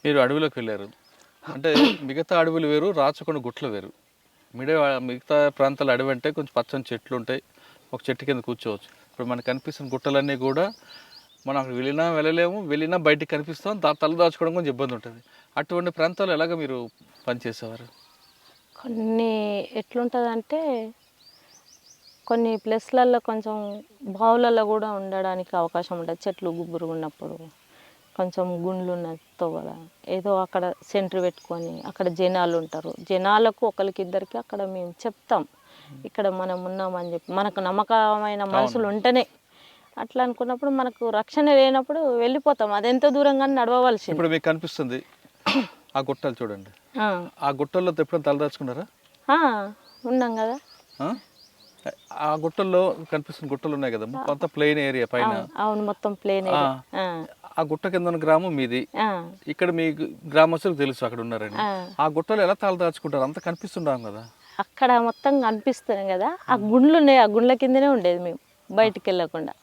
మీరు అడవిలోకి వెళ్ళారు అంటే మిగతా అడవులు వేరు, రాచకొండ గుట్టలు వేరు. మిగతా ప్రాంతాల అడవి అంటే కొంచెం పచ్చని చెట్లు ఉంటాయి, ఒక చెట్టు కింద కూర్చోవచ్చు. ఇప్పుడు మనకు కనిపిస్తున్న గుట్టలన్నీ కూడా మనం అక్కడ వెళ్ళలేము, వెళ్ళినా బయటికి కనిపిస్తాం, తల దాచుకోవడం కొంచెం ఇబ్బంది ఉంటుంది. అటువంటి ప్రాంతాలు ఎలాగ మీరు పనిచేసేవారు? కొన్ని ఎట్లుంటుందంటే కొన్ని ప్లేస్లలో కొంచెం బావులలో కూడా ఉండడానికి అవకాశం ఉంటుంది. చెట్లు గుబురు ఉన్నప్పుడు కొంచెం గుండ్లు ఉన్నతో కదా ఏదో అక్కడ సెంటర్ పెట్టుకొని అక్కడ జనాలు ఉంటారు. జనాలకు ఒకరికి ఇద్దరికి అక్కడ మేము చెప్తాం ఇక్కడ మనం ఉన్నామని చెప్పి. మనకు నమ్మకమైన మనుషులు ఉంటేనే అట్లా అనుకున్నప్పుడు మనకు రక్షణ లేనప్పుడు వెళ్ళిపోతాం. అదెంత దూరంగా నడవవలసింది. ఇప్పుడు మీకు కనిపిస్తుంది ఆ గుట్టలు చూడండి, ఆ గుట్టల్లో ఎప్పుడైనా తలదాచుకున్నారా? ఉన్నాం కదా. ఆ గుట్టల్లో కనిపిస్తున్న గుట్టలు ఉన్నాయి కదా, కొంత ప్లెయిన్ ఏరియా పైన. అవును, మొత్తం ప్లెయిన్ ఏరియా. ఆ గుట్ట కింద ఉన్న గ్రామం మీది. ఇక్కడ మీ గ్రామస్తులకు తెలుసు అక్కడ ఉన్నారని. ఆ గుట్టలు ఎలా తలదాచుకుంటారు? అంత కనిపిస్తుంటాం కదా. అక్కడ మొత్తం కనిపిస్తుంది కదా, ఆ గుండ్లు ఉన్నాయి, ఆ గుండ్ల కిందనే ఉండేది మేము బయటికి వెళ్ళకుండా.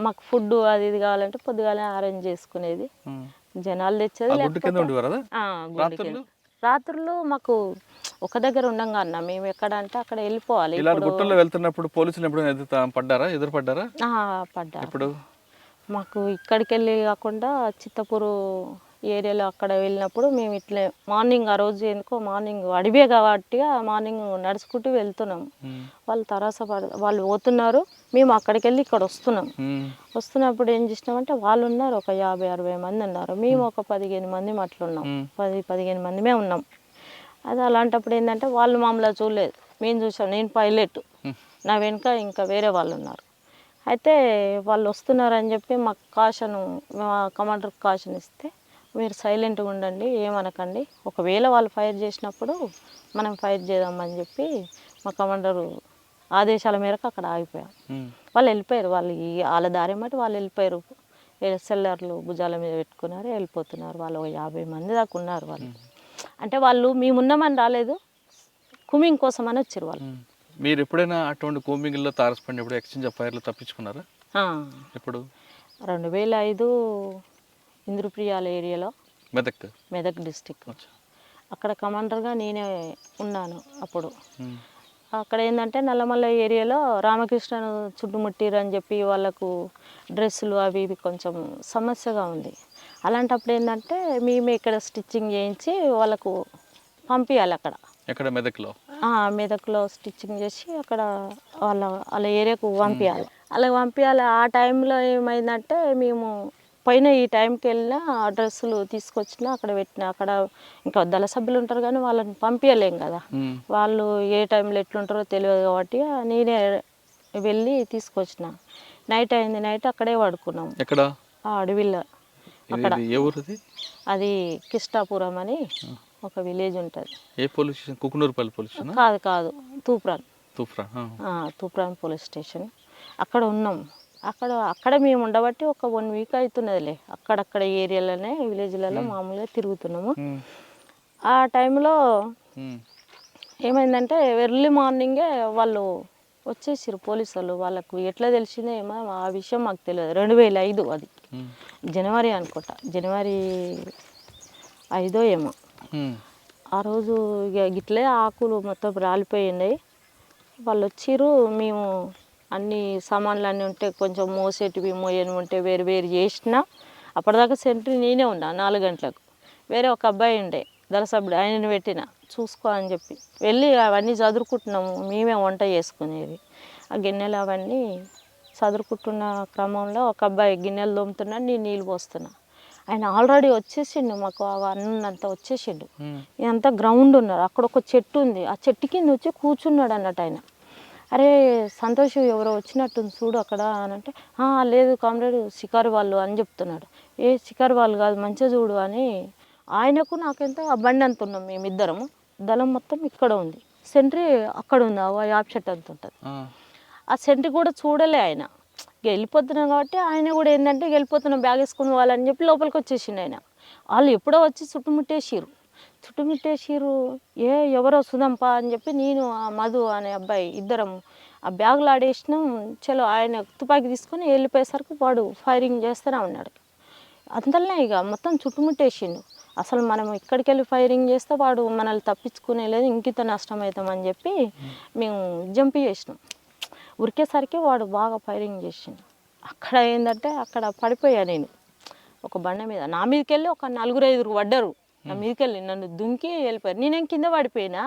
మాకు ఫుడ్ అది ఇది కావాలంటే పొద్దుగాలే అరేంజ్ చేసుకునేది, జనాలు తెచ్చేది. రాత్రులు మాకు ఒక దగ్గర ఉండంగా అన్న మేము ఎక్కడ అంటే అక్కడ వెళ్ళిపోవాలి. ఇలా గుట్టల్లో వెళ్తున్నప్పుడు పోలీసులు ఎప్పుడైనా ఎదురుపడ్డారా? పడ్డారు. ఇప్పుడు మాకు ఇక్కడికి వెళ్ళి కాకుండా చిత్తపూరు ఏరియాలో అక్కడ వెళ్ళినప్పుడు మేము ఇట్లే మార్నింగ్, ఆ రోజు ఎందుకో మార్నింగ్ అడివే కాబట్టి మార్నింగ్ నడుచుకుంటూ వెళ్తున్నాం. వాళ్ళు వాళ్ళు పోతున్నారు, మేము అక్కడికి వెళ్ళి ఇక్కడ వస్తున్నాం. వస్తున్నప్పుడు ఏం చేసినామంటే వాళ్ళు ఉన్నారు, ఒక 50-60 మంది ఉన్నారు, మేము ఒక 15 మంది అట్లున్నాం. 10-15 మందిమే ఉన్నాం. అది అలాంటప్పుడు ఏంటంటే వాళ్ళు మమ్మల్ని చూడలేదు, మేము చూసాం. నేను పైలట్, నా వెనుక ఇంకా వేరే వాళ్ళు ఉన్నారు. అయితే వాళ్ళు వస్తున్నారని చెప్పి మాకు మా కమాండర్కి కాషన్ ఇస్తే, మీరు సైలెంట్గా ఉండండి, ఏమనకండి, ఒకవేళ వాళ్ళు ఫైర్ చేసినప్పుడు మనం ఫైర్ చేద్దామని చెప్పి మా కమాండరు ఆదేశాల మేరకు అక్కడ ఆగిపోయాం. వాళ్ళు వెళ్ళిపోయారు, వాళ్ళ దారి మట్టి వాళ్ళు వెళ్ళిపోయారు. ఎస్ఎల్ఆర్లు భుజాల మీద పెట్టుకున్నారు, వెళ్ళిపోతున్నారు. వాళ్ళు ఒక 50 మంది దాకా ఉన్నారు. వాళ్ళు అంటే వాళ్ళు మేమున్నామని రాలేదు, కుమింగ్ కోసం అని వచ్చారు వాళ్ళు. మీరు ఎప్పుడైనా అటువంటి కూంబింగ్లో తారసపడినప్పుడు ఎక్స్చేంజ్ ఆఫ్ ఫైర్లో తప్పించుకున్నారా? ఎప్పుడు? 2005 ఇంద్రప్రియాల ఏరియాలో, మెదక్ డిస్టిక్. అక్కడ కమాండర్గా నేనే ఉన్నాను అప్పుడు. అక్కడ ఏంటంటే నల్లమల్ల ఏరియాలో రామకృష్ణను చుట్టుముట్టిరు అని చెప్పి వాళ్ళకు డ్రెస్సులు అవి ఇవి కొంచెం సమస్యగా ఉంది. అలాంటప్పుడు ఏంటంటే మేమే ఇక్కడ స్టిచ్చింగ్ చేయించి వాళ్ళకు పంపించాలి. అక్కడ మెదక్లో స్టిచ్చింగ్ చేసి అక్కడ వాళ్ళ ఏరియాకు పంపించాలి. అలా పంపించాలి. ఆ టైంలో ఏమైందంటే మేము పైన ఈ టైంకి వెళ్ళినా ఆ డ్రెస్సులు తీసుకొచ్చినా అక్కడ పెట్టినా, అక్కడ ఇంకా దళ సభ్యులు ఉంటారు కానీ వాళ్ళని పంపించలేం కదా, వాళ్ళు ఏ టైంలో ఎట్లుంటారో తెలియదు కాబట్టి నేనే వెళ్ళి తీసుకొచ్చిన. నైట్ అయింది, నైట్ అక్కడే పడుకున్నాం. ఆ అడవిలో అక్కడ. అది కిష్టాపురం అని ఒక విలేజ్ ఉంటుంది. ఏ police station? Kukunoorpally police station? కాదు, తూప్రాన్ పోలీస్ స్టేషన్. అక్కడ ఉన్నాం. అక్కడ మేము ఉండబట్టి ఒక 1 వీక్ అవుతున్నదిలే. అక్కడక్కడ ఏరియాలోనే విలేజ్లలో మామూలుగా తిరుగుతున్నాము. ఆ టైంలో ఏమైందంటే ఎర్లీ మార్నింగే వాళ్ళు వచ్చేసారు పోలీసు వాళ్ళు. వాళ్ళకు ఎట్లా తెలిసిందో ఏమో ఆ విషయం మాకు తెలియదు. 2005 అది జనవరి అనుకుంటా, జనవరి 5 ఏమో. ఆ రోజు ఇక గిట్లే ఆకులు మొత్తం రాలిపోయినాయి. వాళ్ళు వచ్చిర్రు, మేము అన్ని సామాన్లు అన్నీ ఉంటే కొంచెం మోసేటివి మోయని ఉంటే వేరు వేరు చేసినా. అప్పటిదాకా సెంట్రీ నేనే ఉన్నా 4 గంటలకు. వేరే ఒక అబ్బాయి ఉండే దళసభ్యుడు, ఆయనను పెట్టిన చూసుకో అని చెప్పి వెళ్ళి అవన్నీ చదురుకుంటున్నాము. మేమే వంట చేసుకునేది. ఆ గిన్నెలు అవన్నీ చదురుకుంటున్న క్రమంలో ఒక అబ్బాయి గిన్నెలు తోముతున్నాడు, నేను నీళ్ళు పోస్తున్నా. ఆయన ఆల్రెడీ వచ్చేసిండు, మాకు అన్నంతా వచ్చేసిండు. ఇదంతా గ్రౌండ్ ఉన్నారు, అక్కడ ఒక చెట్టు ఉంది, ఆ చెట్టు కింద వచ్చి కూర్చున్నాడు అన్నట్టు ఆయన. అరే సంతోష్ ఎవరో వచ్చినట్టుంది చూడు అక్కడ అని అంటే, లేదు కామ్రేడ్ షికారు వాళ్ళు అని చెప్తున్నాడు. ఏ షికారు వాళ్ళు కాదు, మంచిగా చూడు అని. ఆయనకు నాకెంత బండి అంత ఉన్నాం మేమిద్దరము. దళం మొత్తం ఇక్కడ ఉంది, సెంట్రీ అక్కడ ఉంది, యాప్ చెట్టు అంత ఉంటుంది. ఆ సెంట్రీ కూడా చూడలే ఆయన. వెళ్ళిపోతున్నాం కాబట్టి ఆయన కూడా ఏంటంటే వెళ్ళిపోతున్నాం బ్యాగ్ వేసుకుని వాళ్ళని చెప్పి లోపలికి వచ్చేసిండు ఆయన. వాళ్ళు ఎప్పుడో వచ్చి చుట్టుముట్టేసిరు. ఎవరో సుధంప అని చెప్పి నేను ఆ మధు అనే అబ్బాయి ఇద్దరం ఆ బ్యాగులు ఆడేసినాం. చలో ఆయన తుపాకీ తీసుకొని వెళ్ళిపోయేసరికి వాడు ఫైరింగ్ చేస్తూనే ఉన్నాడు. అంతలోనే ఇక మొత్తం చుట్టుముట్టేసిండు. అసలు మనం ఇక్కడికి వెళ్ళి ఫైరింగ్ చేస్తే వాడు మనల్ని తప్పించుకునే లేదు, ఇంకిత నష్టం అవుతామని చెప్పి మేము జంప్ చేసినాం. ఉరికేసరికి వాడు బాగా ఫైరింగ్ చేసిండు. అక్కడ ఏంటంటే అక్కడ పడిపోయా నేను ఒక బండ మీద. నా మీదకి వెళ్ళి ఒక 4-5 పడ్డారు. నా మీదకి వెళ్ళి నన్ను దుంకి వెళ్ళిపోయారు. నేనేం కింద పడిపోయినా.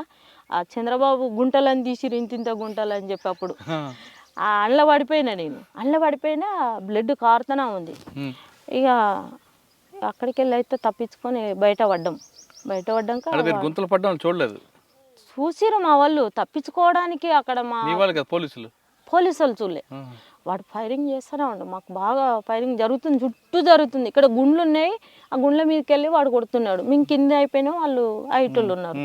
ఆ చంద్రబాబు గుంటలని తీసిరు, ఇంతింత గుంటలు అని చెప్పి అప్పుడు ఆ అండ్ల పడిపోయినా. నేను అండ్ల పడిపోయినా, బ్లడ్ కారుతూనే ఉంది. ఇక అక్కడికి వెళ్ళి అయితే తప్పించుకొని బయట పడ్డాక గుంతలు పడ్డం చూడలేదు, చూసిరు మా వాళ్ళు తప్పించుకోవడానికి. అక్కడ మా పోలీసులు చూడలే. వాడు ఫైరింగ్ చేస్తూనే ఉండు. మాకు బాగా ఫైరింగ్ జరుగుతుంది, చుట్టూ జరుగుతుంది. ఇక్కడ గుండ్లు ఉన్నాయి, ఆ గుండ్ల మీదకి వెళ్ళి వాడు కొడుతున్నాడు. మేము కింద అయిపోయినా, వాళ్ళు హైటోళ్ళు ఉన్నారు.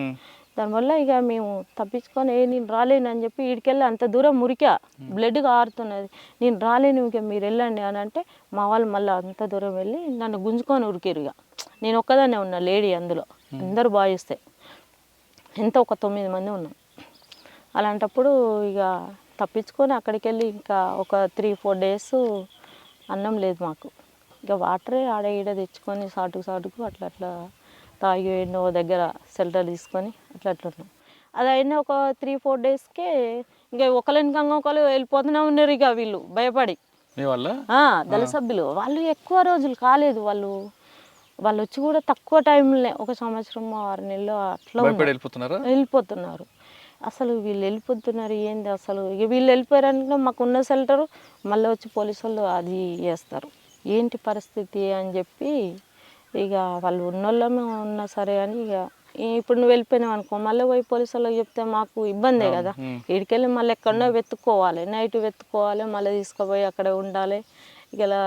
దానివల్ల ఇక మేము తప్పించుకొని నేను రాలేను అని చెప్పి వీడికెళ్ళి అంత దూరం మురికా, బ్లడ్ కారుతున్నది. నేను రాలేను, ఇక మీరు వెళ్ళండి అని అంటే మా వాళ్ళు మళ్ళీ అంత దూరం వెళ్ళి నన్ను గుంజుకొని ఉరికిరు. ఇక నేను ఒక్కదాన్నే ఉన్నా లేడీ, అందులో అందరూ బాయిస్తే ఎంత ఒక 9 మంది ఉన్నాం. అలాంటప్పుడు ఇక తప్పించుకొని అక్కడికి వెళ్ళి ఇంకా ఒక 3-4 డేస్ అన్నం లేదు మాకు. ఇక వాటరే ఆడ ఈడ తెచ్చుకొని సాటుకు అట్లా తాగి ఎన్నో దగ్గర షెల్టర్ తీసుకొని అట్లా ఉన్నాం. అది అయినా ఒక 3-4 డేస్కే ఇంకా ఒకరు వెళ్ళిపోతూనే ఉన్నారు. ఇక వీళ్ళు భయపడి దళ సభ్యులు వాళ్ళు ఎక్కువ రోజులు కాలేదు, వాళ్ళు వచ్చి కూడా తక్కువ టైంలో 1 సంవత్సరం 6 నెలలు అట్లా వెళ్ళిపోతున్నారు. అసలు వీళ్ళు వెళ్ళిపోతున్నారు ఏంది అసలు. ఇక వీళ్ళు వెళ్ళిపోయారంటే మాకున్న షెల్టరు మళ్ళీ వచ్చి పోలీసు వాళ్ళు అది చేస్తారు, ఏంటి పరిస్థితి అని చెప్పి ఇక వాళ్ళు ఉన్నోళ్ళమే ఉన్నా సరే అని ఇక ఇప్పుడు నువ్వు వెళ్ళిపోయినావు అనుకో, మళ్ళీ పోయి పోలీసు వాళ్ళకి చెప్తే మాకు ఇబ్బందే కదా. వీడికెళ్ళి మళ్ళీ ఎక్కడో వెతుక్కోవాలి, నైట్ వెతుక్కోవాలి, మళ్ళీ తీసుకుపోయి అక్కడ ఉండాలి. ఇక ఇలా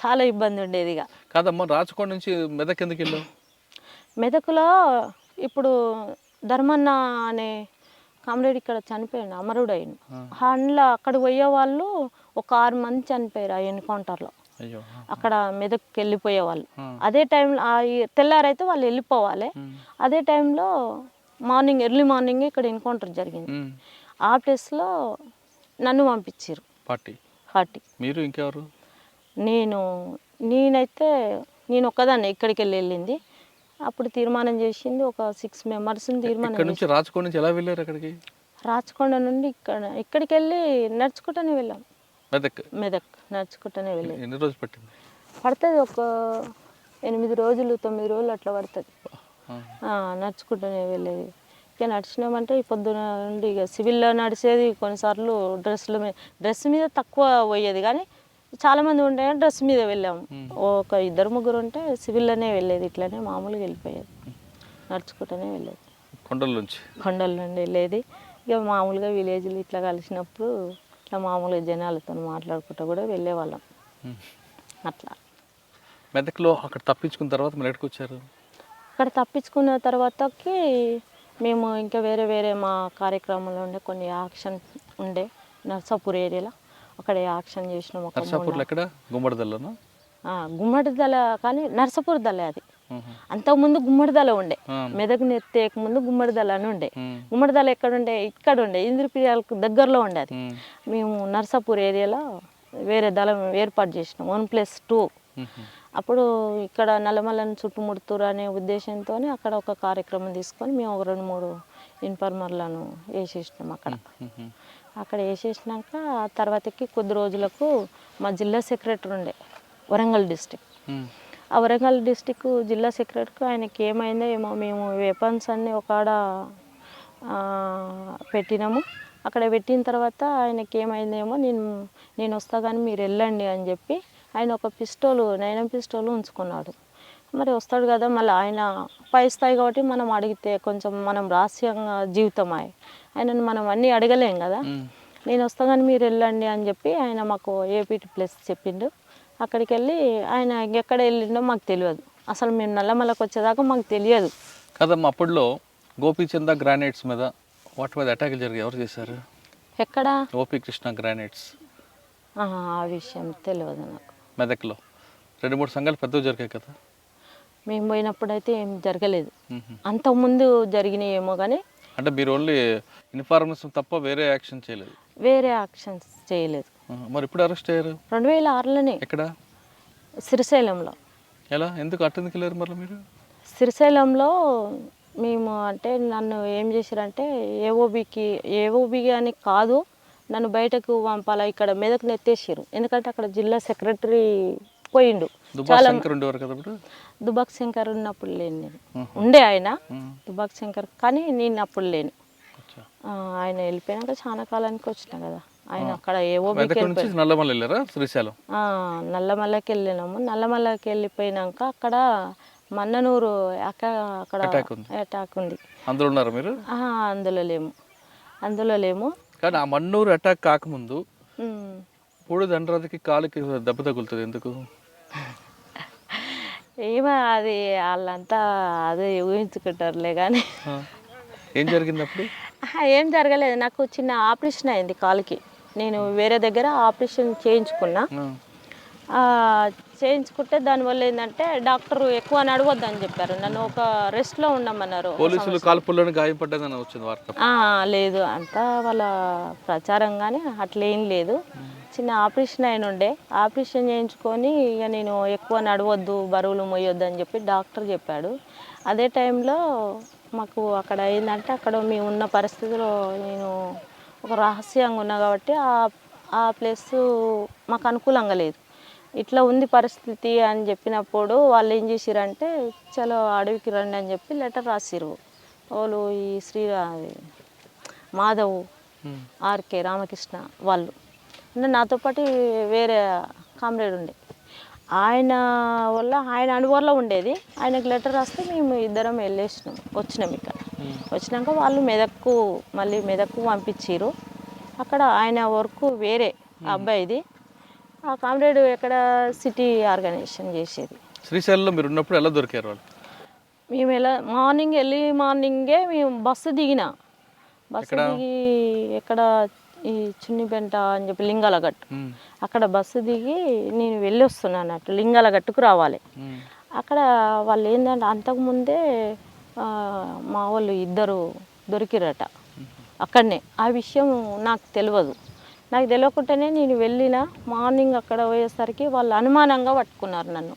చాలా ఇబ్బంది ఉండేది. ఇక కాదమ్మా, రాచకొండ నుంచి మెదక్ ఎందుకు వెళ్ళావు? మెదకులో ఇప్పుడు ధర్మన్న అనే కామ్రేడ్ ఇక్కడ చనిపోయాడు, అమరుడు అయ్యిండు. అందులో అక్కడ పోయే వాళ్ళు ఒక 6 మంది చనిపోయారు ఆ ఎన్కౌంటర్లో. అక్కడ మెదక్కి వెళ్ళిపోయేవాళ్ళు. అదే టైంలో తెల్లారైతే వాళ్ళు వెళ్ళిపోవాలి. అదే టైంలో ఎర్లీ మార్నింగ్ ఇక్కడ ఎన్కౌంటర్ జరిగింది. ఆ ప్లేస్లో నన్ను పంపించారు పార్టీ. మీరు ఇంకెవరు? నేనైతే ఒక్కదాన్ని ఇక్కడికి వెళ్ళింది. అప్పుడు తీర్మానం చేసింది ఒక 6 మెంబర్స్ని తీర్మానం. రాచకొండ నుంచి ఎలా వెళ్ళారు అక్కడికి? రాచకొండ నుండి ఇక్కడికి వెళ్ళి నడుచుకుంటూనే వెళ్ళాం. మెదక్ నడుచుకుంటూనే వెళ్ళాం. ఎన్ని రోజులు పట్టింది? పడుతుంది ఒక 8 రోజులు 9 రోజులు అట్లా పడుతుంది. నడుచుకుంటూనే వెళ్ళేది. ఇక నడిచినామంటే ఈ పొద్దున నుండి ఇక సివిల్లో నడిచేది. కొన్నిసార్లు డ్రెస్ మీద తక్కువ పోయేది, కానీ చాలామంది ఉంటే డ్రెస్ మీద వెళ్ళాము. ఒక 2-3 ఉంటే సివిల్లోనే వెళ్ళేది. ఇట్లానే మామూలుగా వెళ్ళిపోయేది, నడుచుకుంటూనే వెళ్ళేది. కొండల నుండి వెళ్ళేది. ఇక మామూలుగా విలేజ్లు ఇట్లా కలిసినప్పుడు ఇట్లా మామూలుగా జనాలతో మాట్లాడుకుంటూ కూడా వెళ్ళేవాళ్ళం. అట్లా మెదక్లో అక్కడ తప్పించుకున్న తర్వాత మళ్ళీ ఎక్కడికి వచ్చారు? అక్కడ తప్పించుకున్న తర్వాతకి మేము ఇంకా వేరే మా కార్యక్రమంలో ఉండే కొన్ని యాక్షన్ ఉండే నర్సాపూర్ ఏరియాలో, అక్కడ యాక్షన్ చేసినాం. గుమ్మడిదల కానీ నర్సాపూర్ దళ అది. అంతకుముందు గుమ్మడిదల ఉండే, మెదక్ నెత్తేక ముందు గుమ్మడిదల అని ఉండే. గుమ్మడిదల ఇక్కడ ఉండే ఇంద్రప్రియాలకు దగ్గరలో ఉండే. అది మేము నర్సాపూర్ ఏరియాలో వేరే దళం ఏర్పాటు చేసినాం 1+2. అప్పుడు ఇక్కడ నల్లమల్లని చుట్టుముడుతురు అనే ఉద్దేశంతో అక్కడ ఒక కార్యక్రమం తీసుకొని మేము ఒక 2-3 ఇన్ఫార్మర్లను వేసేసినాం. అక్కడ వేసేసినాక ఆ తర్వాతకి కొద్ది రోజులకు మా జిల్లా సెక్రటరీ ఉండే వరంగల్ డిస్టిక్. ఆ వరంగల్ డిస్టిక్ జిల్లా సెక్రటరీకి ఆయనకి ఏమైందో ఏమో, మేము వెపన్స్ అన్నీ ఒకడ పెట్టినాము. అక్కడ పెట్టిన తర్వాత ఆయనకి ఏమైందేమో, నేను వస్తా కానీ మీరు వెళ్ళండి అని చెప్పి ఆయన ఒక 9 పిస్టోల్ ఉంచుకున్నాడు. మరి వస్తాడు కదా, మళ్ళీ ఆయన పై స్థాయి కాబట్టి మనం అడిగితే కొంచెం మనం రహస్యంగా జీవితం ఆయనను మనం అన్నీ అడగలేం కదా. నేను వస్తా కానీ మీరు వెళ్ళండి అని చెప్పి ఆయన మాకు ఏపీటీ ప్లేస్ చెప్పిండు. అక్కడికి వెళ్ళి ఆయన ఎక్కడ వెళ్ళిండో మాకు తెలియదు. అసలు మేము నల్లమలకు వచ్చేదాకా మాకు తెలియదు కదమ్మా. అప్పట్లో గోపీచంద గ్రానైట్స్ మీద వాటి మీద అటాకులు జరిగాయి, ఎవరు చేశారు? ఎక్కడ? OP Krishna granites. ఆ విషయం తెలియదు నాకు. మెదక్లో 2-3 సంఘాలు పెద్దవి జరిగాయి కదా. మేము పోయినప్పుడు అయితే ఏం జరగలేదు. అంతకుముందు జరిగినాయి ఏమో కానీ, అంటే మీరు ఓన్లీ ఇన్ఫార్మేషన్ తప్ప వేరే యాక్షన్ చేయలేదు? వేరే యాక్షన్స్ చేయలేదు. మరి ఇప్పుడు అరెస్ట్ అయ్యారు? 2006లోనే. ఎక్కడ? శ్రీశైలంలో. ఎలా, ఎందుకు అట్టెందుకు వెళ్ళారు మరి మీరు? శ్రీశైలంలో మేము అంటే నన్ను ఏం చేశారంటే ఏఓబికి అని కాదు, నన్ను బయటకు పంపాలా, ఇక్కడ మెదక్ నెత్తేసారు. ఎందుకంటే అక్కడ జిల్లా సెక్రటరీ పోయిండు. దుబాక్ శంకర్ ఉండేవారు కదా అప్పుడు? దుబాక్ శంకర్ ఉన్నప్పుడు లేను నేను, ఉండే ఆయన దుబాక్ శంకర్, కానీ నేను అప్పుడు లేను. ఆయన వెళ్ళిపోయినాక చాలా కాలానికి వచ్చిన కదా, ఆయన అక్కడ ఏఓబికి నల్లమల్ల వెళ్ళారా శ్రీశైలం? నల్లమల్లకి వెళ్ళినాము. నల్లమల్లకి వెళ్ళిపోయినాక అక్కడ మన్ననూరు అక్కడ అటాక్ ఉంది. అందులో ఉన్నారు మీరు? అందులో లేము. కానీ ఆ మన్నూరు అటాక్ కాకముందు పూడి దండరాజుకి కాలుకి దెబ్బ తగులుతుంది ఎందుకు? ఏమో అది వాళ్ళంతా అదే ఊహించుకుంటారులే కానీ. ఏం జరిగింది అప్పుడు? ఏం జరగలేదు, నాకు చిన్న ఆపరేషన్ అయింది కాలుకి. నేను వేరే దగ్గర ఆపరేషన్ చేయించుకున్నా. చేయించుకుంటే దానివల్ల ఏంటంటే డాక్టర్ ఎక్కువ నడవద్దని చెప్పారు, నన్ను ఒక రెస్ట్లో ఉండమన్నారు. పోలీసులు కాల్పుల్లోనే గాయపడ్డదని వచ్చింది వార్త. లేదు, అంతా వాళ్ళ ప్రచారం కానీ అట్లేం లేదు. చిన్న ఆపరేషన్ అయిన ఉండే, ఆపరేషన్ చేయించుకొని ఇక నేను ఎక్కువ నడవద్దు, బరువులు మోయొద్దు అని చెప్పి డాక్టర్ చెప్పాడు. అదే టైంలో మాకు అక్కడ ఏంటంటే అక్కడ మేము ఉన్న పరిస్థితిలో నేను ఒక రహస్యంగా ఉన్నా కాబట్టి ఆ ప్లేస్ మాకు అనుకూలంగా లేదు. ఇట్లా ఉంది పరిస్థితి అని చెప్పినప్పుడు వాళ్ళు ఏం చేసిరంటే చలో అడవికి రండి అని చెప్పి లెటర్ రాసిరు. వాళ్ళు ఈ మాధవ్, ఆర్కే రామకృష్ణ వాళ్ళు, అంటే నాతో పాటు వేరే కామ్రేడ్ ఉండే, ఆయన వల్ల ఆయన అనుభవంలో ఉండేది. ఆయనకు లెటర్ రాస్తే మేము ఇద్దరం వచ్చినాం. ఇక్కడ వచ్చినాక వాళ్ళు మళ్ళీ మెదక్కు పంపించారు. అక్కడ ఆయన వర్క్ వేరే అబ్బాయిది, ఆ కామ్రేడ్ ఎక్కడ సిటీ ఆర్గనైజేషన్ చేసేది. శ్రీశైలంలో మీరు ఉన్నప్పుడు ఎలా దొరికారు వాళ్ళు? మేము మార్నింగే మేము బస్సు దిగి ఎక్కడ ఈ చున్నిపెంట అని చెప్పి లింగాలగట్టు, అక్కడ బస్సు దిగి నేను వెళ్ళి వస్తున్నాను అన్నట్టు, లింగాలగట్టుకు రావాలి. అక్కడ వాళ్ళు ఏంటంటే అంతకుముందే మా వాళ్ళు ఇద్దరు దొరికిరట అక్కడనే. ఆ విషయం నాకు తెలియదు. నాకు తెలియకుండానే నేను వెళ్ళిన మార్నింగ్ అక్కడ పోయేసరికి వాళ్ళు అనుమానంగా పట్టుకున్నారు నన్ను.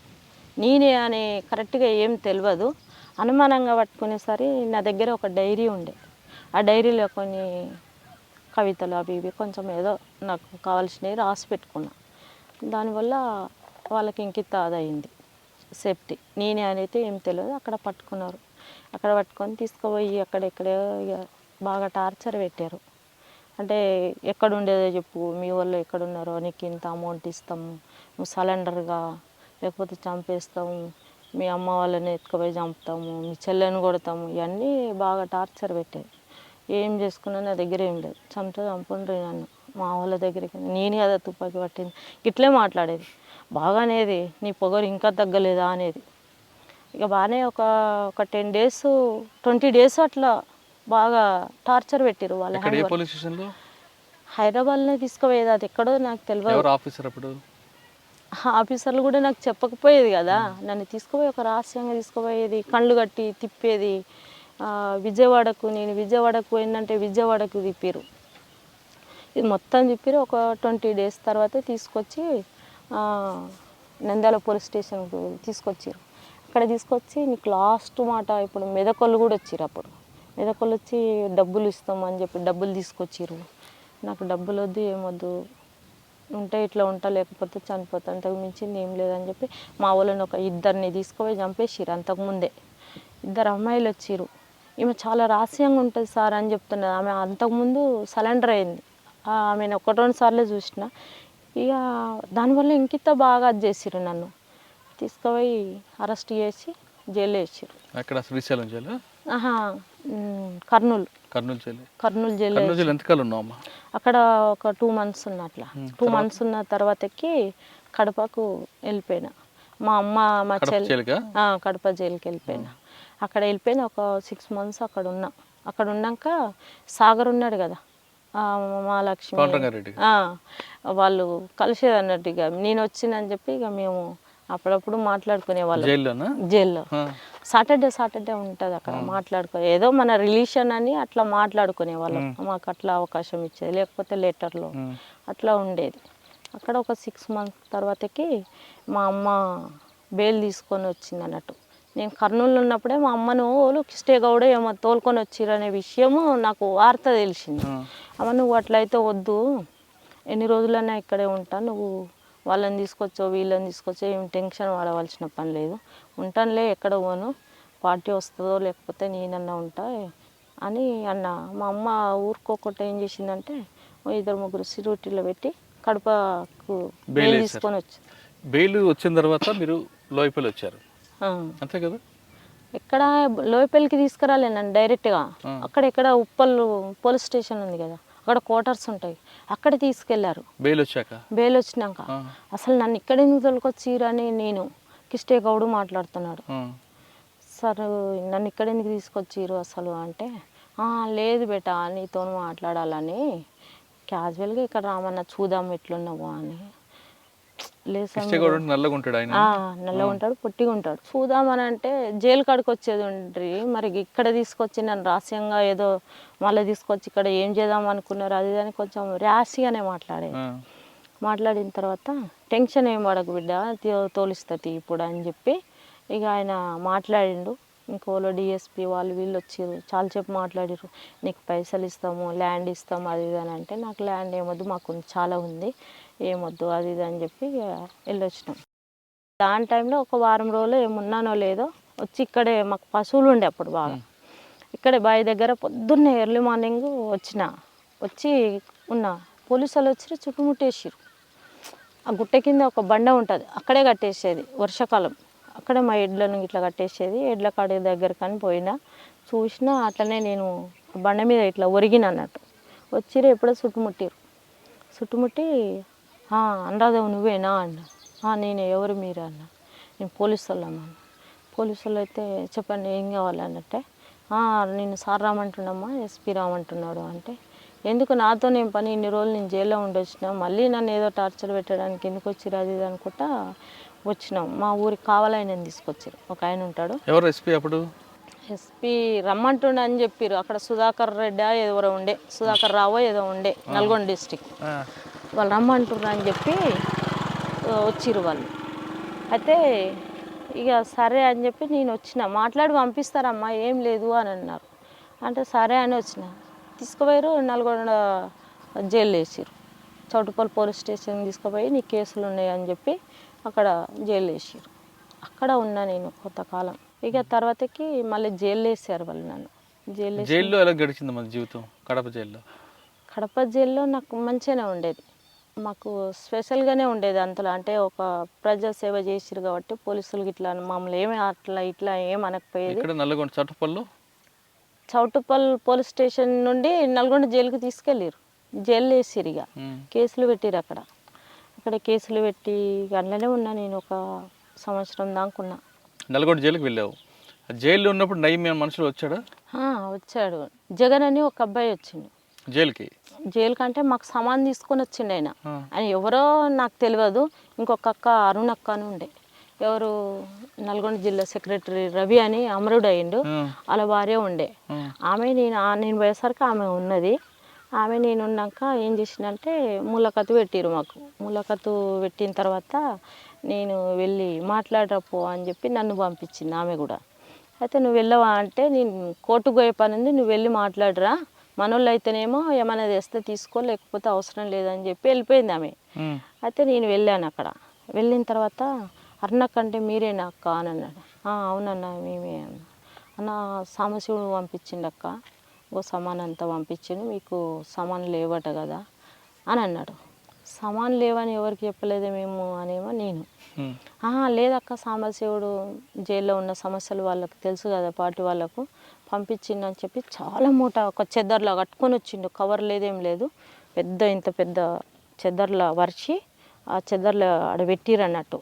నేనే అని కరెక్ట్గా ఏం తెలియదు, అనుమానంగా పట్టుకునేసరి నా దగ్గర ఒక డైరీ ఉండే, ఆ డైరీలో కొన్ని కవితలు అవి ఇవి కొంచెం ఏదో నాకు కావాల్సినవి రాసి పెట్టుకున్నా. దానివల్ల వాళ్ళకి ఇంకిత అదయింది సేఫ్టీ. నేనే అనేది ఏం తెలియదు. అక్కడ పట్టుకున్నారు, అక్కడ పట్టుకొని తీసుకుపోయి అక్కడెక్కడే బాగా టార్చర్ పెట్టారు. అంటే ఎక్కడ ఉండేదో చెప్పు, మీ వాళ్ళు ఎక్కడున్నారో, నీకు ఇంత అమౌంట్ ఇస్తాము, నువ్వు సరెండర్గా, లేకపోతే చంపేస్తాము, మీ అమ్మ వాళ్ళని ఎత్తుకుపోయి చంపుతాము, మీ చెల్లెని కొడతాము, ఇవన్నీ బాగా టార్చర్ పెట్టారు. ఏం చేసుకున్నా నా దగ్గర ఏం లేదు, చంపుండ్రి నన్ను, మా వాళ్ళ దగ్గరికి నేను కదా తుపాకీ పట్టింది, ఇట్లే మాట్లాడేది. బాగానేది, నీ పొగరు ఇంకా తగ్గలేదా అనేది. ఇక బాగానే ఒక 10 days 20 days అట్లా బాగా టార్చర్ పెట్టారు వాళ్ళు. హైదరాబాద్లోనే తీసుకుపోయేది, అది ఎక్కడో నాకు తెలియదు. ఆఫీసర్లు కూడా నాకు చెప్పకపోయేది కదా, నన్ను తీసుకుపోయి ఒక రహస్యంగా తీసుకుపోయేది, కళ్ళు కట్టి తిప్పేది. నేను విజయవాడకు పోయిందంటే విజయవాడకు తిప్పారు. ఇది మొత్తం తిప్పారు. ఒక 20 days తర్వాత తీసుకొచ్చి నంద్యాల పోలీస్ స్టేషన్కు తీసుకొచ్చారు. అక్కడ తీసుకొచ్చి నీకు లాస్ట్ మాట, ఇప్పుడు మెదకొల్లు కూడా వచ్చారు. అప్పుడు మెదకొల్లు వచ్చి డబ్బులు ఇస్తామని చెప్పి డబ్బులు తీసుకొచ్చారు. నాకు డబ్బులు వద్దు, ఏమొద్దు, ఉంటే ఇట్లా ఉంటా, లేకపోతే చనిపోతా, అంతకు మించింది ఏం లేదని చెప్పి మా వాళ్ళని ఒక 2 తీసుకుపోయి చంపేసారు. అంతకుముందే 2 అమ్మాయిలు వచ్చారు. ఈమె చాలా రహస్యంగా ఉంటుంది సార్ అని చెప్తున్నది. ఆమె అంతకుముందు సరెండర్ అయింది. ఆమెను 1-2 సార్లు చూసిన. ఇక దానివల్ల ఇంకింత బాగా అది చేసారు. నన్ను తీసుకుపోయి అరెస్ట్ చేసి జైల్లో వేసారు. అక్కడ శ్రీశైలం జైలు? కర్నూలు జైలు. అక్కడ ఒక 2 months ఉన్నా. అట్లా 2 months ఉన్న తర్వాతకి కడపకు వెళ్ళిపోయినా. మా అమ్మ మా చెల్లి కడప జైలుకి వెళ్ళిపోయినా. అక్కడ వెళ్ళిపోయిన ఒక 6 months అక్కడ ఉన్నా. అక్కడ ఉన్నాక సాగర్ ఉన్నాడు కదా, మా లక్ష్మి, వాళ్ళు కలిసేది అన్నట్టు. ఇక నేను వచ్చిందని చెప్పి ఇక మేము అప్పుడప్పుడు మాట్లాడుకునే వాళ్ళం జైల్లో. సాటర్డే ఉంటుంది అక్కడ మాట్లాడుకో, ఏదో మన రిలేషన్ అని అట్లా మాట్లాడుకునే వాళ్ళం. మాకు అట్లా అవకాశం ఇచ్చేది, లేకపోతే లెటర్లో అట్లా ఉండేది. అక్కడ ఒక 6 months తర్వాతకి మా అమ్మ బెయిల్ తీసుకొని వచ్చింది అన్నట్టు. నేను కర్నూలు ఉన్నప్పుడే మా అమ్మను వాళ్ళు కిస్టే గౌడ ఏమో తోలుకొని వచ్చిరనే విషయము నాకు వార్త తెలిసింది. అమ్మ నువ్వు అట్లయితే వద్దు, ఎన్ని రోజులైనా ఇక్కడే ఉంటా, నువ్వు వాళ్ళని తీసుకొచ్చో వీళ్ళని తీసుకొచ్చో ఏం టెన్షన్ పడవలసిన పని లేదు, ఉంటానులే ఎక్కడ పోను, పార్టీ వస్తుందో లేకపోతే నేనన్నా ఉంటా అని అన్న. మా అమ్మ ఊరుకోకుండా ఏం చేసిందంటే ఇద్దరు ముగ్గురు సిరూటీలో పెట్టి కడపకు బెయిల్ తీసుకొని వచ్చి. బెయిల్ వచ్చిన తర్వాత మీరు లోయపల్లి వచ్చారు అంతే కదా? ఎక్కడ లోయపల్లికి తీసుకురాలేనండి డైరెక్ట్గా, అక్కడ ఉప్పల్ పోలీస్ స్టేషన్ ఉంది కదా, అక్కడ క్వార్టర్స్ ఉంటాయి, అక్కడ తీసుకెళ్లారు బెయిల్ వచ్చాక. బెయిల్ వచ్చినాక అసలు నన్ను ఇక్కడ ఎందుకు తోలుకొచ్చిరని నేను కిస్టే గౌడు మాట్లాడుతున్నాడు. సార్ నన్ను ఇక్కడ ఎందుకు తీసుకొచ్చిరు అసలు అంటే, లేదు బేటా నీతో మాట్లాడాలని క్యాజువల్గా ఇక్కడ రామన్న చూద్దాం ఎట్లున్నావు అని. లేదు సార్ నల్లగా ఉంటాడు ఆయన, నల్లగా ఉంటాడు పొట్టిగా ఉంటాడు, చూద్దామని అంటే జైలు కాడికి వచ్చేది ఉండ్రి, మరి ఇక్కడ తీసుకొచ్చి నన్ను రహస్యంగా ఏదో మళ్ళీ తీసుకొచ్చి ఇక్కడ ఏం చేద్దాం అనుకున్నారు అది అని కొంచెం ర్యాష్గానే మాట్లాడిన తర్వాత టెన్షన్ ఏం పడకు బిడ్డ తోలిస్తుంది ఇప్పుడు అని చెప్పి ఇక ఆయన మాట్లాడిండు. ఇంకోలో డిఎస్పీ వాళ్ళు వీళ్ళు వచ్చారు, చాలాసేపు మాట్లాడారు, నీకు పైసలు ఇస్తాము ల్యాండ్ ఇస్తాము అది ఇది అని అంటే, నాకు ల్యాండ్ ఏమొద్దు మాకు చాలా ఉంది ఏమొద్దు అది ఇది అని చెప్పి వెళ్ళొచ్చినాం. దాని టైంలో ఒక వారం రోజులు ఏమున్నానో లేదో వచ్చి ఇక్కడే మాకు పశువులు ఉండే అప్పుడు బాగా, ఇక్కడే బావి దగ్గర పొద్దున్నే ఎర్లీ మార్నింగ్ వచ్చి ఉన్న పోలీసు వాళ్ళు వచ్చి చుట్టుముట్టేసారు. ఆ గుట్ట కింద ఒక బండ ఉంటుంది అక్కడే కట్టేసేది, వర్షాకాలం అక్కడే మా ఎడ్లను ఇట్లా కట్టేసేది. ఎడ్ల కాడి దగ్గర కానీ పోయినా చూసినా అట్లనే నేను బండ మీద ఇట్లా ఒరిగిన అన్నట్టు వచ్చిరు. ఎప్పుడో చుట్టుముట్టి అనురాధవు నువ్వేనా అన్న. నేను ఎవరు మీరు అన్న. నేను పోలీసు వాళ్ళమ్మా. పోలీసు వాళ్ళు అయితే చెప్పండి ఏం కావాలన్నట్టే. నేను సార్ రామంటున్నామ్మా, ఎస్పీ రామంటున్నాడు అంటే, ఎందుకు నాతో నేను పని, ఇన్ని రోజులు నేను జైల్లో ఉండొచ్చిన, మళ్ళీ నన్ను ఏదో టార్చర్ పెట్టడానికి ఎందుకు వచ్చిరు అది ఇది అనుకుంటా వచ్చినాం. మా ఊరికి కావాలని తీసుకొచ్చారు, ఒక ఆయన ఉంటాడు. ఎవరు ఎస్పీ అప్పుడు? ఎస్పీ రమ్మంటుండ అని చెప్పారు. అక్కడ సుధాకర్ రెడ్డి ఎవరో ఉండే, సుధాకర్ రావో ఏదో ఉండే, నల్గొండ డిస్టిక్. వాళ్ళు రమ్మంటున్నారు అని చెప్పి వచ్చిర్రు వాళ్ళు. అయితే ఇక సరే అని చెప్పి నేను వచ్చిన, మాట్లాడి పంపిస్తారమ్మా ఏం లేదు అని అన్నారు. అంటే సరే అని వచ్చిన, తీసుకుపోయారు నల్గొండ జైలు వేసారు. చౌటుపల్లి పోలీస్ స్టేషన్ తీసుకుపోయి నీ కేసులు ఉన్నాయని చెప్పి అక్కడ జైలు వేసారు. అక్కడ ఉన్నా నేను కొంతకాలం. ఇక తర్వాతకి మళ్ళీ జైలు వేసారు వాళ్ళు నన్ను. జైల్లో ఎలా గడిచింది మన జీవితం? కడప జైల్లో నాకు మంచిగానే ఉండేది, మాకు స్పెషల్గానే ఉండేది అంతలో. అంటే ఒక ప్రజా సేవ చేసిరు కాబట్టి పోలీసులు ఇట్లా మమ్మల్ని ఏమి ఇట్లా ఏమనకపోయేది. చౌటుపల్లి పోలీస్ స్టేషన్ నుండి నల్గొండ జైలుకి తీసుకెళ్ళారు, జైలు వేసిరు. ఇక కేసులు పెట్టిరు అక్కడ కేసులు పెట్టి అందులోనే ఉన్నా నేను ఒక సంవత్సరం దాకా. నల్గొండ జైలుకి వెళ్ళావు. జైల్లో ఉన్నప్పుడు నయం మనుషులు వచ్చాడు. జగన్ అని ఒక అబ్బాయి వచ్చిండు జైలుకి. అంటే మాకు సామాన్ తీసుకొని వచ్చిండు ఆయన. ఆయన ఎవరో నాకు తెలియదు. ఇంకొక అక్క అరుణ్ అక్క అని ఉండే, ఎవరు నల్గొండ జిల్లా సెక్రటరీ రవి అని అమరుడు అయ్యిండు, అలా భార్య ఉండే. ఆమె నేను పోయేసరికి ఆమె ఉన్నది. ఆమె నేనున్నాక ఏం చేసిందంటే ములాఖతు పెట్టిరు మాకు. ములాఖతు పెట్టిన తర్వాత నేను వెళ్ళి మాట్లాడరాపో అని చెప్పి నన్ను పంపించింది ఆమె కూడా. అయితే నువ్వు వెళ్ళవా అంటే, నేను కోర్టుకు పోయే పని ఉంది, నువ్వు వెళ్ళి మాట్లాడరా, మనోళ్ళు అయితేనేమో ఏమైనా తెస్తే తీసుకో లేకపోతే అవసరం లేదని చెప్పి వెళ్ళిపోయింది ఆమె. అయితే నేను వెళ్ళాను. అక్కడ వెళ్ళిన తర్వాత అరుణక్క అంటే మీరేనా అక్క అని అన్నాడు. అవునన్నా మేమే అన్న. సాంబశివుడు పంపించిండు అక్క, ఓ సామాన్ అంతా పంపించిండు, మీకు సామాన్ లేవట కదా అని అన్నాడు. సామాన్ లేవని ఎవరికి చెప్పలేదే మేము అనేమో నేను. లేదక్క సాంబశివుడు జైల్లో ఉన్న సమస్యలు వాళ్ళకి తెలుసు కదా పార్టీ వాళ్ళకు, పంపించిండు అని చెప్పి చాలా మూట ఒక చెద్దర్లా కట్టుకొని వచ్చిండు. కవర్ లేదేం లేదు, ఇంత పెద్ద చెద్దర్లా వరిచి ఆ చెద్దర్లో ఆడ పెట్టిరు అన్నట్టు.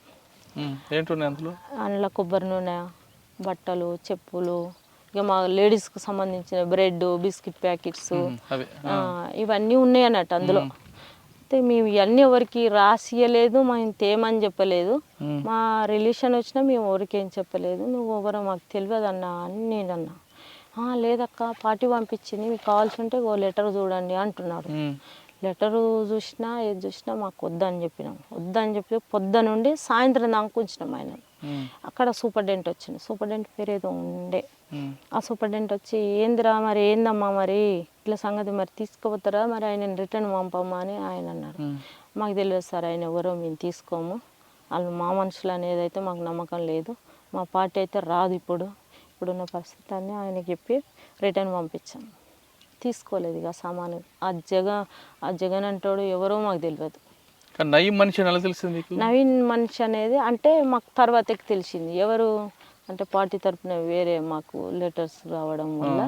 అందులో కొబ్బరి నూనె, బట్టలు, చెప్పులు, ఇక మా లేడీస్కి సంబంధించిన బ్రెడ్, బిస్కెట్ ప్యాకెట్స్ ఇవన్నీ ఉన్నాయి అన్నట్టు అందులో. అయితే మేము ఇవన్నీ ఎవరికి రాసియలేదు, మేము తేమని చెప్పలేదు, మా రిలేషన్ వచ్చినా మేము ఎవరికి ఏం చెప్పలేదు, నువ్వు ఎవరో మాకు తెలియదు అన్నా అని నేను అన్నా. లేదక్క పార్టీ పంపించింది, మీకు కావాల్సి ఉంటే ఓ లెటర్ చూడండి అంటున్నాడు. లెటరు చూసినా ఏది చూసినా మాకు వద్దని చెప్పినాం. వద్దని చెప్పి పొద్దునుండి సాయంత్రం దాకా ఉంచినాం ఆయన. అక్కడ సూపరింటెండెంట్ వచ్చింది. సూపరింటెండెంట్ పేరు ఏదో ఉండే. ఆ సూపరింటెండెంట్ వచ్చి ఏందిరా మరి ఏందమ్మా మరి ఇట్లా సంగతి మరి తీసుకుపోతారా మరి ఆయన రిటర్న్ పంపమ్మా అని ఆయన అన్నారు. మాకు తెలియదు సార్ ఆయన ఎవరో మేము తీసుకోము, వాళ్ళు మా మనుషులు అనేది అయితే మాకు నమ్మకం లేదు, మా పార్టీ అయితే రాదు ఇప్పుడున్న పరిస్థితి అని ఆయన చెప్పి రిటర్న్ పంపించాం. తీసుకోలేదు ఇక సామాను. ఆ జగన్ అంటాడు ఎవరో మాకు తెలియదు. కానీ నయీం మనిషి అని ఎలా తెలిసింది మీకు? నవీన్ మనిషి అనేది అంటే మాకు తర్వాతకి తెలిసింది. ఎవరు అంటే పార్టీ తరఫున వేరే మాకు లెటర్స్ రావడం వల్ల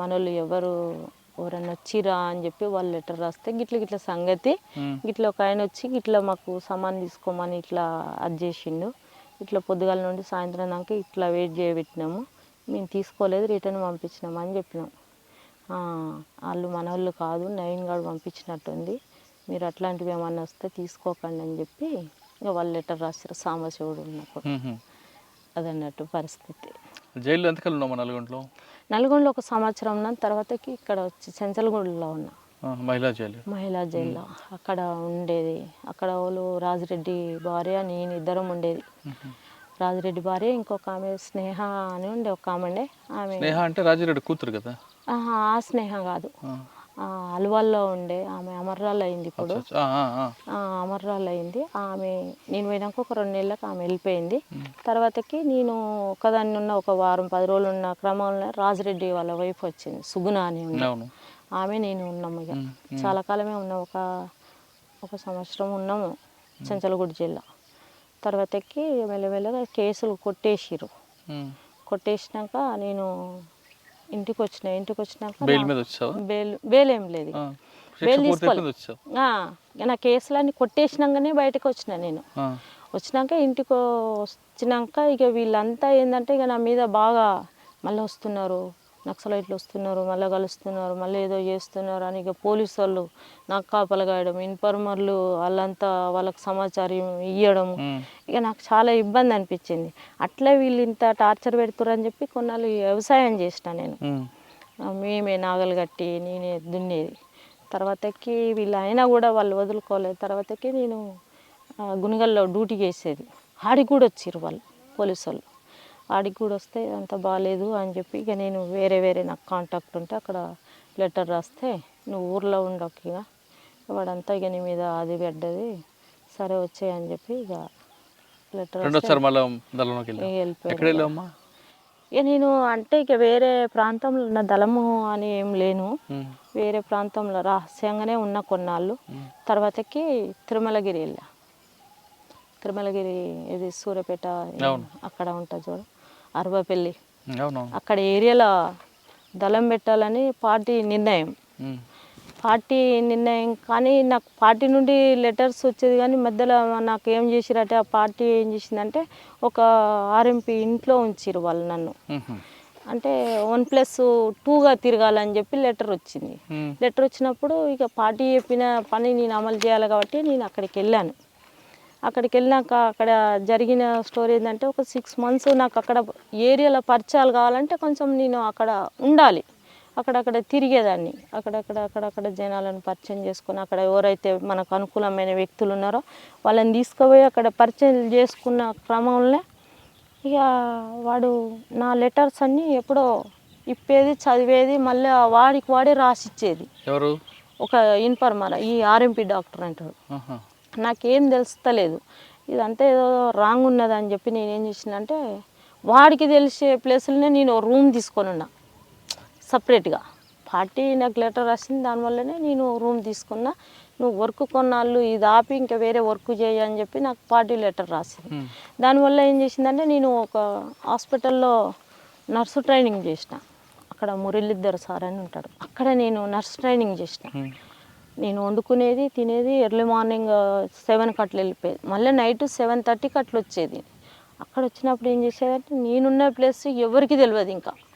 మనోళ్ళు ఎవరన్నా వచ్చిరా అని చెప్పి వాళ్ళు లెటర్ రాస్తే గిట్ల సంగతి గిట్ల ఒక ఆయన వచ్చి గిట్ల మాకు సామాన్ తీసుకోమని ఇట్లా అది చేసిండు, ఇట్లా పొద్దుగాల నుండి సాయంత్రం దాకా ఇట్లా వెయిట్ చేయబెట్టినాము, మేము తీసుకోలేదు రిటర్న్ పంపించినాము అని చెప్పినాం. వాళ్ళు మన వాళ్ళు కాదు, నవీన్ గారు పంపించినట్టుంది, మీరు అట్లాంటివి ఏమన్నా వస్తే తీసుకోకండి అని చెప్పి ఇక వాళ్ళు లెటర్ రాశారు సాంబశివుడు ఉన్నప్పుడు. అదన్నట్టు పరిస్థితి. జైల్లో ఎంతకాలం ఉన్నామా? నల్గొండలో 1 సంవత్సరం ఉన్న తర్వాతకి ఇక్కడ వచ్చి చెంచల్గూడలో ఉన్నా, మహిళా జైల్లో. అక్కడ ఉండేది, అక్కడ వాళ్ళు రాజిరెడ్డి భార్య నేను ఇద్దరం ఉండేది. రాజిరెడ్డి భార్య ఇంకొక ఆమె స్నేహ అని ఉండే, ఒక ఆమె. ఆమె స్నేహ అంటే రాజిరెడ్డి కూతురు కదా? ఆ స్నేహ కాదు, అల్వాల్లో ఉండే ఆమె అమర్రాలు అయింది ఇప్పుడు. అమర్రాలు అయింది ఆమె. నేను పోయినాక ఒక 2 నెలలకు ఆమె వెళ్ళిపోయింది. తర్వాతకి నేను ఒకదాన్ని ఉన్న ఒక వారం 10 రోజులు ఉన్న క్రమంలో రాజిరెడ్డి వాళ్ళ వైఫ్ వచ్చింది, సుగుణ అని ఉంది. ఆమె నేను ఉన్నాము ఇక చాలా కాలమే ఉన్నాం, ఒక సంవత్సరం ఉన్నాము చెంచల్గూడ జిల్లా. తర్వాతకి మెల్లమెల్లగా కేసులు కొట్టేసిరు. కొట్టేసినాక నేను ఇంటికి వచ్చినాక బెయిల్ ఏం లేదు, బెయిల్ తీసుకోలేదు. నా కేసులన్నీ కొట్టేసినాకనే బయటకు వచ్చిన. నేను వచ్చినాక ఇంటికి వచ్చినాక ఇక వీళ్ళంతా ఏంటంటే ఇక నా మీద బాగా మళ్ళీ వస్తున్నారు, నక్సలైట్లు వస్తున్నారు, మళ్ళీ కలుస్తున్నారు, మళ్ళీ ఏదో చేస్తున్నారు అని ఇక పోలీసు వాళ్ళు నాకు కాపలు కాయడం, ఇన్ఫార్మర్లు వాళ్ళంతా వాళ్ళకి సమాచారం ఇవ్వడం, ఇక నాకు చాలా ఇబ్బంది అనిపించింది. అట్లా వీళ్ళు ఇంత టార్చర్ పెడుతురని చెప్పి కొన్నాళ్ళు వ్యవసాయం చేసిన నేను. మేమే నాగలు కట్టి నేనే దున్నేది. తర్వాతకి వీళ్ళు అయినా కూడా వాళ్ళు వదులుకోలేదు. తర్వాతకి నేను గునిగల్లో డ్యూటీ చేసేది, ఆడికి కూడా వచ్చిర్రు వాళ్ళు పోలీసు వాళ్ళు. ఆడికి కూడా వస్తే అంత బాగాలేదు అని చెప్పి ఇక నేను వేరే నాకు కాంటాక్ట్ ఉంటే అక్కడ లెటర్ రాస్తే నువ్వు ఊర్లో ఉండకు ఇక వాడంతా ఇక నీ మీద అది పడ్డది, సరే వచ్చాయని చెప్పి ఇక లెటర్ వెళ్ళిపోయాను. ఇక నేను అంటే ఇక వేరే ప్రాంతంలో ఉన్న దళము అని ఏం లేను, వేరే ప్రాంతంలో రహస్యంగానే ఉన్న కొన్నాళ్ళు. తర్వాతకి తిరుమలగిరి వెళ్ళా. తిరుమలగిరి ఇది సూర్యాపేట అక్కడ ఉంటుంది చూడు, అరవపల్లి, అక్కడ ఏరియాలో దళం పెట్టాలని పార్టీ నిర్ణయం. కానీ నాకు పార్టీ నుండి లెటర్స్ వచ్చేది, కానీ మధ్యలో నాకు ఏం చేసిరంటే ఆ పార్టీ ఏం చేసిందంటే ఒక ఆర్ఎంపీ ఇంట్లో ఉంచిరు వాళ్ళు నన్ను. అంటే 1+2గా తిరగాలని చెప్పి లెటర్ వచ్చింది. లెటర్ వచ్చినప్పుడు ఇక పార్టీ చెప్పిన పని నేను అమలు చేయాలి కాబట్టి నేను అక్కడికి వెళ్ళాను. అక్కడికి వెళ్ళాక అక్కడ జరిగిన స్టోరీ ఏంటంటే ఒక 6 months నాకు అక్కడ ఏరియాలో పరిచయాలు కావాలంటే కొంచెం నేను అక్కడ ఉండాలి, అక్కడక్కడ తిరిగేదాన్ని. అక్కడక్కడ జనాలను పరిచయం చేసుకొని అక్కడ ఎవరైతే మనకు అనుకూలమైన వ్యక్తులు ఉన్నారో వాళ్ళని తీసుకుపోయి అక్కడ పరిచయం చేసుకున్న క్రమంలో ఇక వాడు నా లెటర్స్ అన్నీ ఎప్పుడో ఇప్పేది, చదివేది, మళ్ళీ వాడే రాసిచ్చేది. ఎవరు? ఒక ఇన్ఫార్మర్, ఈ ఆర్ఎంపీ డాక్టర్ అంటాడు. నాకేం తెలుస్తలేదు, ఇదంతా ఏదో రాంగ్ ఉన్నదని చెప్పి నేనేం చేసినంటే వాడికి తెలిసే ప్లేసులనే నేను రూమ్ తీసుకొని ఉన్నా సపరేట్గా. పార్టీ నాకు లెటర్ రాసింది, దానివల్లనే నేను రూమ్ తీసుకున్నా. నువ్వు వర్క్ కొన్నాళ్ళు ఇది ఆపి ఇంకా వేరే వర్క్ చేయని చెప్పి నాకు పార్టీ లెటర్ రాసింది. దానివల్ల ఏం చేసిందంటే నేను ఒక హాస్పిటల్లో నర్సు ట్రైనింగ్ చేసిన. అక్కడ మురళీధర్ సార్ అని ఉంటాడు, అక్కడ నేను నర్స్ ట్రైనింగ్ చేసిన. నేను వండుకునేది తినేది ఎర్లీ మార్నింగ్ 7కి అట్లా వెళ్ళిపోయేది, మళ్ళీ నైట్ 7:30కి అట్లా వచ్చేది. అక్కడ వచ్చినప్పుడు ఏం చేసేదంటే నేనున్న ప్లేస్ ఎవరికి తెలియదు ఇంకా.